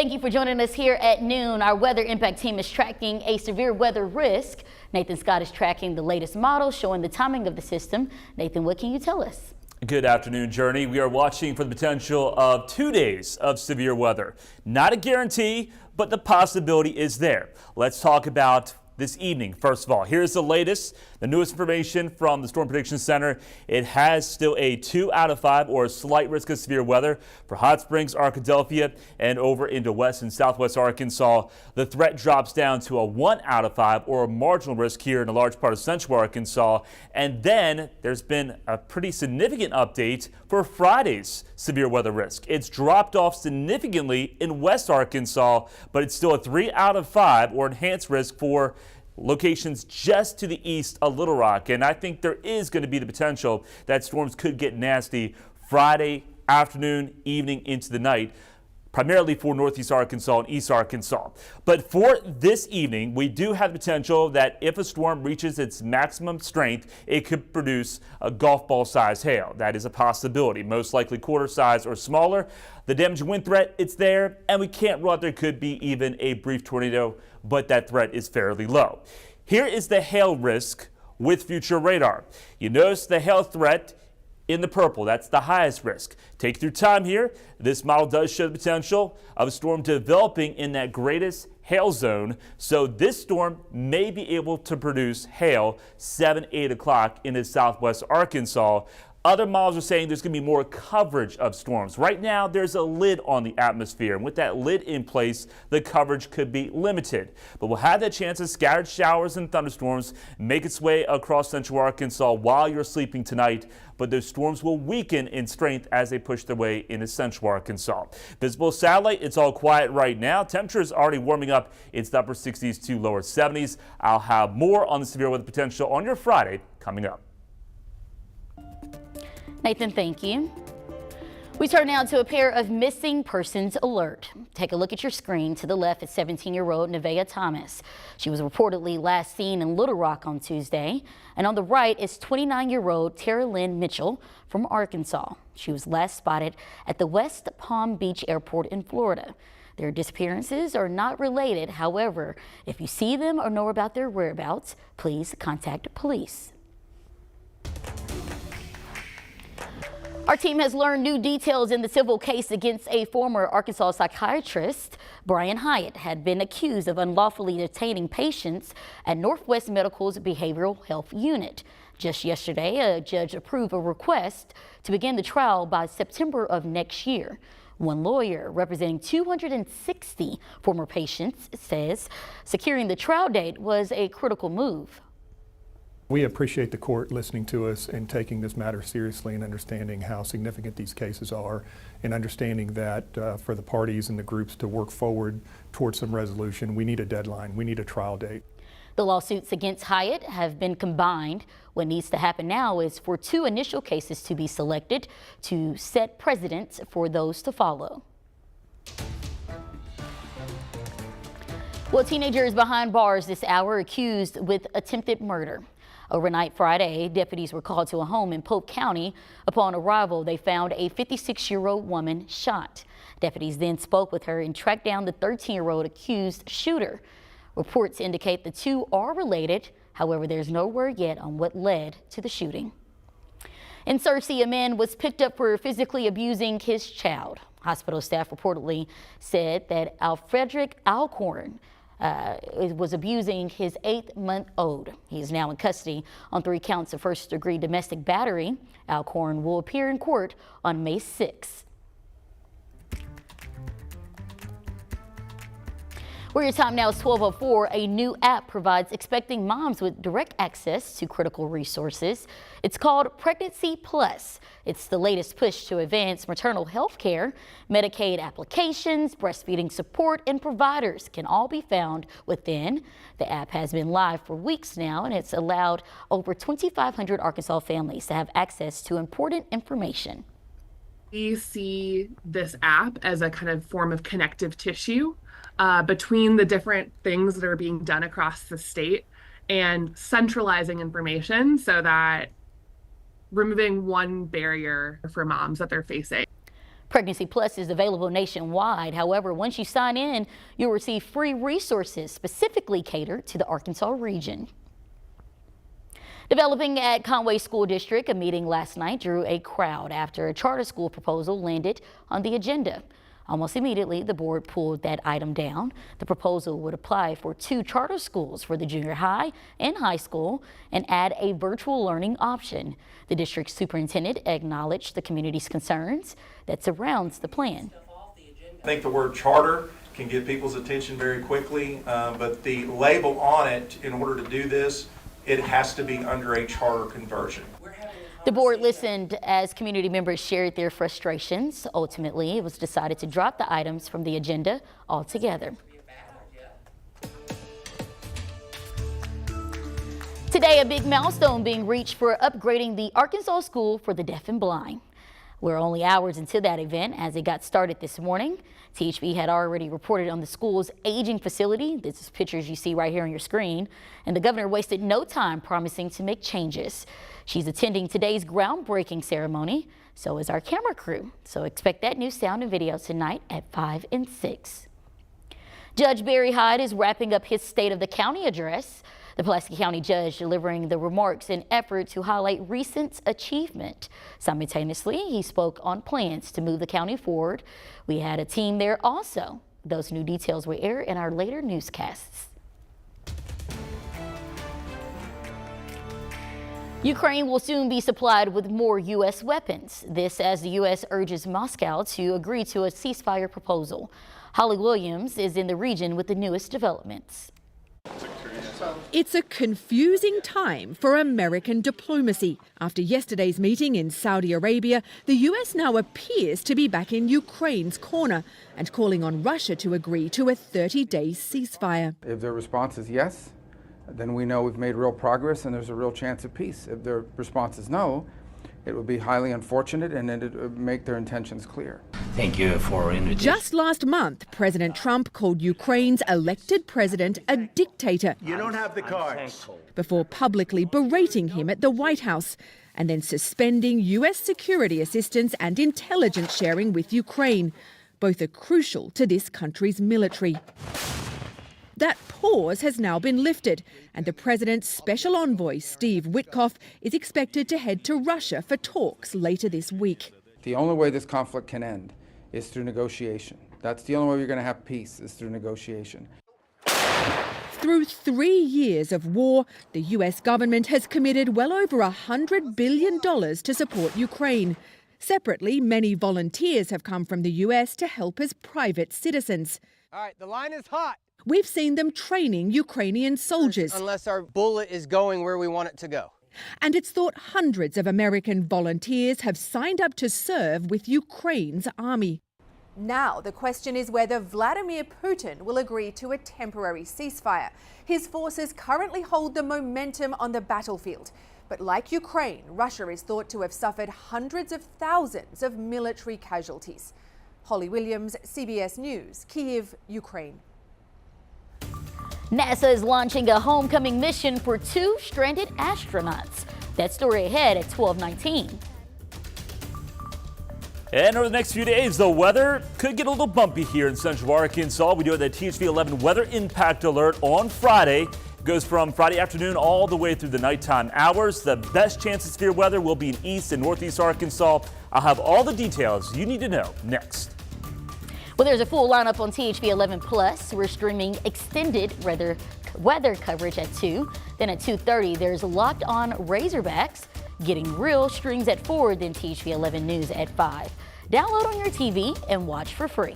Thank you for joining us here at noon. Our weather impact team is tracking a severe weather risk. Nathan Scott is tracking the latest model showing the timing of the system. Nathan, what can you tell us? Good afternoon, Jurnee. We are watching for the potential of 2 days of severe weather. Not a guarantee, but the possibility is there. Let's talk about this evening. First of all, here's the latest, the newest information from the Storm Prediction Center. It has still a 2 out of 5 or a slight risk of severe weather for Hot Springs, Arkadelphia, and over into west and southwest Arkansas. The threat drops down to a 1 out of 5 or a marginal risk here in a large part of central Arkansas. And then there's been a pretty significant update for Friday's severe weather risk. It's dropped off significantly in west Arkansas, but it's still a 3 out of 5 or enhanced risk for locations just to the east of Little Rock. And I think there is going to be the potential that storms could get nasty Friday afternoon, evening into the night, primarily for northeast Arkansas and east Arkansas. But for this evening, we do have the potential that if a storm reaches its maximum strength, it could produce a golf ball size hail. That is a possibility, most likely quarter size or smaller. The damaging wind threat, it's there, and we can't rule out there could be even a brief tornado, but that threat is fairly low. Here is the hail risk with future radar. You notice the hail threat in the purple. That's the highest risk. Take through time here. This model does show the potential of a storm developing in that greatest hail zone. So this storm may be able to produce hail 7, 8 o'clock into southwest Arkansas. Other models are saying there's going to be more coverage of storms. Right now, there's a lid on the atmosphere, and with that lid in place, the coverage could be limited. But we'll have that chance of scattered showers and thunderstorms make its way across central Arkansas while you're sleeping tonight. But those storms will weaken in strength as they push their way into central Arkansas. Visible satellite, it's all quiet right now. Temperatures already warming up. It's the upper 60s to lower 70s. I'll have more on the severe weather potential on your Friday coming up. Nathan, thank you. We turn now to a pair of missing persons alert. Take a look at your screen. To the left is 17-year-old Nevaeh Thomas. She was reportedly last seen in Little Rock on Tuesday. And on the right is 29-year-old Tara Lynn Mitchell from Arkansas. She was last spotted at the West Palm Beach Airport in Florida. Their disappearances are not related. However, if you see them or know about their whereabouts, please contact police. Our team has learned new details in the civil case against a former Arkansas psychiatrist. Brian Hyatt had been accused of unlawfully detaining patients at Northwest Medical's behavioral health unit. Just yesterday, a judge approved a request to begin the trial by September of next year. One lawyer representing 260 former patients says securing the trial date was a critical move. We appreciate the court listening to us and taking this matter seriously and understanding how significant these cases are and understanding that for the parties and the groups to work forward towards some resolution, we need a deadline, we need a trial date. The lawsuits against Hyatt have been combined. What needs to happen now is for 2 initial cases to be selected to set precedents for those to follow. Well, teenager is behind bars this hour accused with attempted murder. Overnight Friday, deputies were called to a home in Polk County. Upon arrival, they found a 56-year-old woman shot. Deputies then spoke with her and tracked down the 13-year-old accused shooter. Reports indicate the two are related. However, there's no word yet on what led to the shooting. In Searcy, a man was picked up for physically abusing his child. Hospital staff reportedly said that Alfrederick Alcorn was abusing his 8-month-old. He is now in custody on 3 counts of first-degree domestic battery. Alcorn will appear in court on May 6. Where your time now is 12:04. A new app provides expecting moms with direct access to critical resources. It's called Pregnancy Plus. It's the latest push to advance maternal health care. Medicaid applications, breastfeeding support, and providers can all be found within. The app has been live for weeks now, and it's allowed over 2,500 Arkansas families to have access to important information. We see this app as a kind of form of connective tissue between the different things that are being done across the state and centralizing information so that removing one barrier for moms that they're facing. Pregnancy Plus is available nationwide. However, once you sign in, you'll receive free resources specifically catered to the Arkansas region. Developing at Conway School District, a meeting last night drew a crowd after a charter school proposal landed on the agenda. Almost immediately, the board pulled that item down. The proposal would apply for 2 charter schools for the junior high and high school and add a virtual learning option. The district superintendent acknowledged the community's concerns that surrounds the plan. I think the word charter can get people's attention very quickly, but the label on it, in order to do this, it has to be under a charter conversion. The board listened as community members shared their frustrations. Ultimately, it was decided to drop the items from the agenda altogether. Today, a big milestone being reached for upgrading the Arkansas School for the Deaf and Blind. We're only hours into that event as it got started this morning. THB had already reported on the school's aging facility. This is pictures you see right here on your screen. And the governor wasted no time promising to make changes. She's attending today's groundbreaking ceremony. So is our camera crew. So expect that new sound and video tonight at 5 and 6. Judge Barry Hyde is wrapping up his State of the County address. The Pulaski County judge delivering the remarks in effort to highlight recent achievement. Simultaneously, he spoke on plans to move the county forward. We had a team there also. Those new details will air in our later newscasts. Ukraine will soon be supplied with more U.S. weapons. This as the U.S. urges Moscow to agree to a ceasefire proposal. Holly Williams is in the region with the newest developments. It's a confusing time for American diplomacy. After yesterday's meeting in Saudi Arabia, the US now appears to be back in Ukraine's corner and calling on Russia to agree to a 30-day ceasefire. If their response is yes, then we know we've made real progress and there's a real chance of peace. If their response is no, it would be highly unfortunate and it would make their intentions clear. Thank you for invitation. Just last month, President Trump called Ukraine's elected president a dictator. You don't have the cards. Before publicly berating him at the White House and then suspending U.S. security assistance and intelligence sharing with Ukraine. Both are crucial to this country's military. That pause has now been lifted, and the president's special envoy, Steve Witkoff, is expected to head to Russia for talks later this week. The only way this conflict can end is through negotiation. That's the only way you're going to have peace, is through negotiation. Through 3 years of war, the U.S. government has committed well over $100 billion to support Ukraine. Separately, many volunteers have come from the U.S. to help as private citizens. All right, the line is hot. We've seen them training Ukrainian soldiers. Unless our bullet is going where we want it to go. And it's thought hundreds of American volunteers have signed up to serve with Ukraine's army. Now, the question is whether Vladimir Putin will agree to a temporary ceasefire. His forces currently hold the momentum on the battlefield. But like Ukraine, Russia is thought to have suffered hundreds of thousands of military casualties. Holly Williams, CBS News, Kyiv, Ukraine. NASA is launching a homecoming mission for 2 stranded astronauts. That story ahead at 12:19. And over the next few days, the weather could get a little bumpy here in central Arkansas. We do have the THV 11 weather impact alert on Friday. It goes from Friday afternoon all the way through the nighttime hours. The best chance of severe weather will be in east and northeast Arkansas. I'll have all the details you need to know next. Well, there's a full lineup on THV 11 Plus. We're streaming extended weather coverage at 2. Then at 2:30, there's Locked On Razorbacks. Getting Real streams at 4, then THV 11 News at 5. Download on your TV and watch for free.